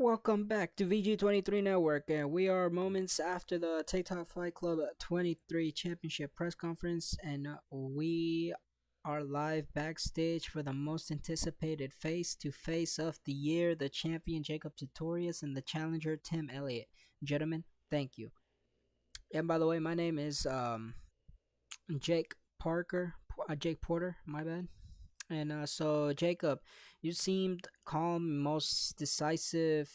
Welcome back to VG23 Network, and we are moments after the TikTok Fight Club 23 Championship press conference, and we are live backstage for the most anticipated face-to-face of the year, the champion Jacob Sartorius and the challenger Tim Elliott. Gentlemen, thank you. And by the way, my name is Jake Parker, Jake Porter, my bad. And so, Jacob, you seemed calm, most decisive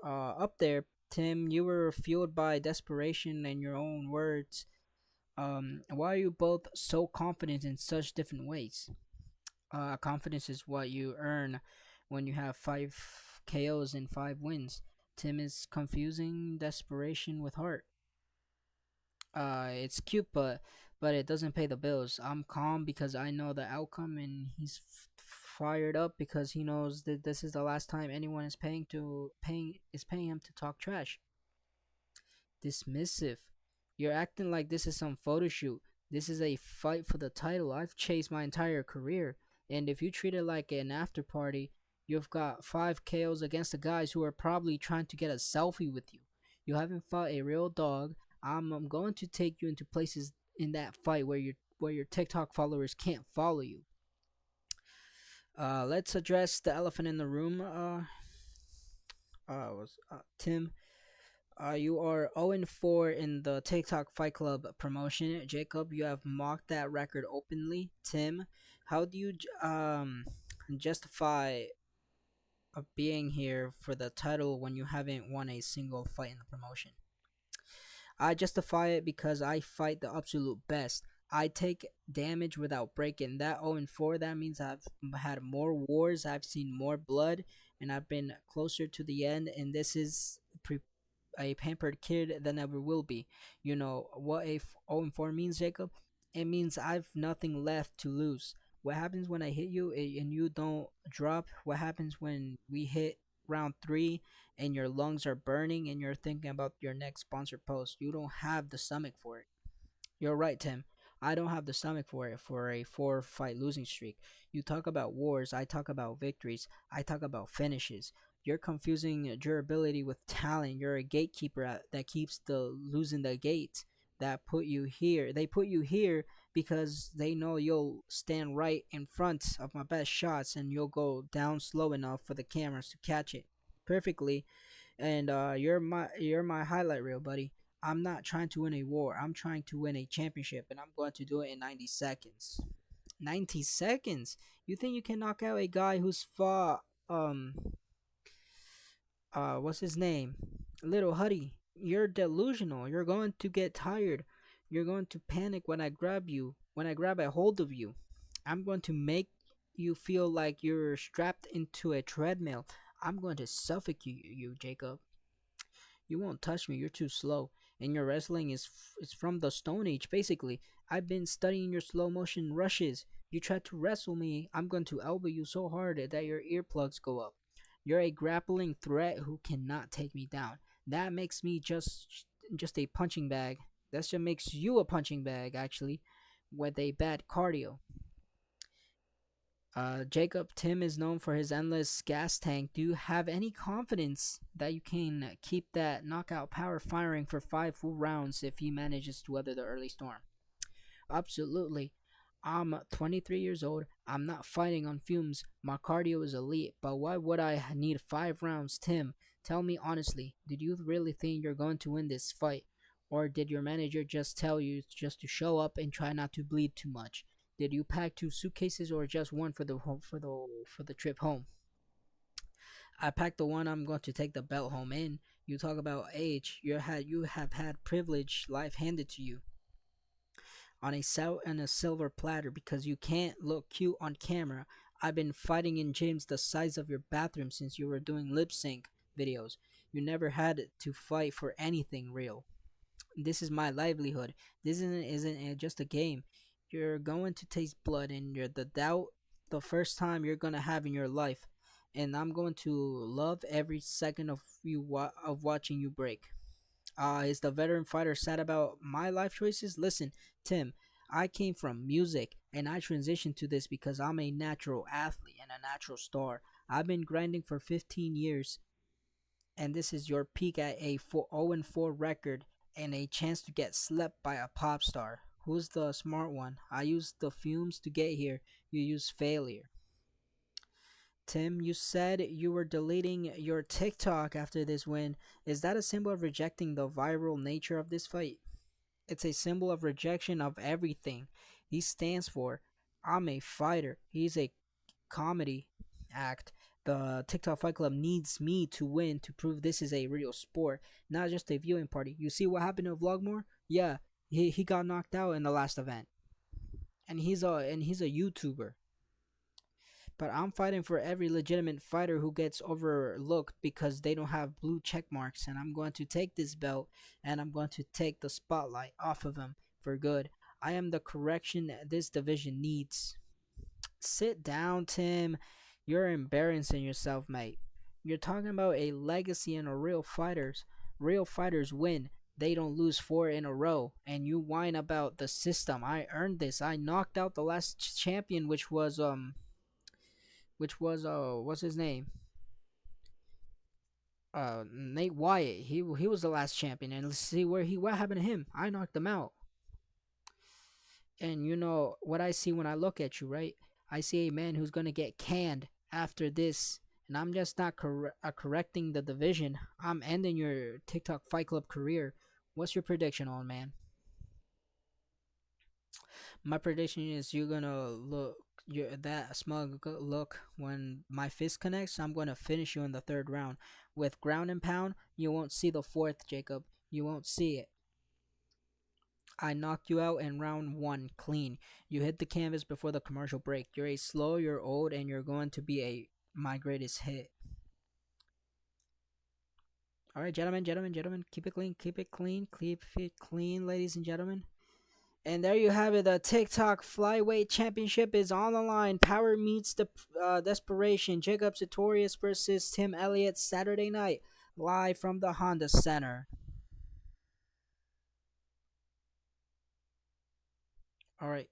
up there. Tim, you were fueled by desperation and your own words. Why are you both so confident in such different ways? Confidence is what you earn when you have 5 KOs and 5 wins. Tim is confusing desperation with heart. It's cute, but it doesn't pay the bills. I'm calm because I know the outcome, and he's fired up because he knows that this is the last time anyone is paying him to talk trash. Dismissive. You're acting like this is some photo shoot. This is a fight for the title. I've chased my entire career, and if you treat it like an after party, you've got 5 KOs against the guys who are probably trying to get a selfie with you. You haven't fought a real dog. I'm going to take you into places in that fight where your TikTok followers can't follow you. Let's address the elephant in the room. Tim, you are 0-4 in the TikTok Fight Club promotion. Jacob, you have mocked that record openly. Tim, how do you justify being here for the title when you haven't won a single fight in the promotion? I justify it because I fight the absolute best. I take damage without breaking. That 0-4, that means I've had more wars, I've seen more blood, and I've been closer to the end. And this is a pampered kid than ever will be. You know what a 0-4 means, Jacob? It means I've nothing left to lose. What happens when I hit you and you don't drop? What happens when we hit round three and your lungs are burning and you're thinking about your next sponsor post? You don't have the stomach for it. You're right, Tim. I don't have the stomach for it for a 4 fight losing streak. You talk about wars, I talk about victories, I talk about finishes. You're confusing durability with talent. You're a gatekeeper that keeps the losing the gate. That put you here. They put you here because they know you'll stand right in front of my best shots and you'll go down slow enough for the cameras to catch it perfectly. And you're my highlight reel, buddy. I'm not trying to win a war. I'm trying to win a championship, and I'm going to do it in 90 seconds. 90 seconds? You think you can knock out a guy who's fought what's his name? Little Huddy. You're delusional. You're going to get tired. You're going to panic when I grab you. When I grab a hold of you. I'm going to make you feel like you're strapped into a treadmill. I'm going to suffocate you, Jacob. You won't touch me. You're too slow. And your wrestling is from the Stone Age, basically. I've been studying your slow motion rushes. You try to wrestle me, I'm going to elbow you so hard that your earplugs go up. You're a grappling threat who cannot take me down. That makes me just a punching bag. That just makes you a punching bag, actually, with a bad cardio. Jacob, Tim is known for his endless gas tank. Do you have any confidence that you can keep that knockout power firing for 5 full rounds if he manages to weather the early storm? Absolutely. I'm 23 years old. I'm not fighting on fumes. My cardio is elite, but why would I need 5 rounds, Tim? Tell me honestly, did you really think you're going to win this fight? Or did your manager just tell you just to show up and try not to bleed too much? Did you pack 2 suitcases or just one for the trip home? I packed the one I'm going to take the belt home in. You talk about age. You have had privilege life handed to you on a silver platter because you can't look cute on camera. I've been fighting in gyms the size of your bathroom since you were doing lip sync videos. You never had to fight for anything real. This is my livelihood. This isn't just a game. You're going to taste blood, and you're the doubt the first time you're gonna have in your life. And I'm going to love every second of of watching you break. Is the veteran fighter sad about my life choices? Listen, Tim, I came from music and I transitioned to this because I'm a natural athlete and a natural star. I've been grinding for 15 years and this is your peak at a 0-4 record and a chance to get slept by a pop star. Who's the smart one? I used the fumes to get here. You use failure. Tim, you said you were deleting your TikTok after this win. Is that a symbol of rejecting the viral nature of this fight? It's a symbol of rejection of everything he stands for. I'm a fighter. He's a comedy act. The TikTok Fight Club needs me to win to prove this is a real sport, not just a viewing party. You see what happened to Vlogmore? Yeah, he got knocked out in the last event, and he's a YouTuber. But I'm fighting for every legitimate fighter who gets overlooked because they don't have blue check marks, and I'm going to take this belt and I'm going to take the spotlight off of them for good. I am the correction this division needs. Sit down, Tim. You're embarrassing yourself, mate. You're talking about a legacy and a real fighters. Real fighters win. They don't lose four in a row. And you whine about the system. I earned this. I knocked out the last champion, which was what's his name? Nate Wyatt. He was the last champion, and let's see what happened to him. I knocked him out. And you know what I see when I look at you, right? I see a man who's gonna get canned after this, and I'm just not correcting the division. I'm ending your TikTok Fight Club career. What's your prediction, old man? My prediction is you're gonna look that smug look when my fist connects. I'm gonna finish you in the third round with ground and pound. You won't see the fourth, Jacob. You won't see it. I knocked you out in round one clean. You hit the canvas before the commercial break. You're a slow, you're old, and you're going to be a my greatest hit. All right, gentlemen, keep it clean, keep it clean, ladies and gentlemen. And there you have it. The TikTok Flyweight Championship is on the line. Power meets the desperation. Jacob Sartorius versus Tim Elliott Saturday night, live from the Honda Center. All right.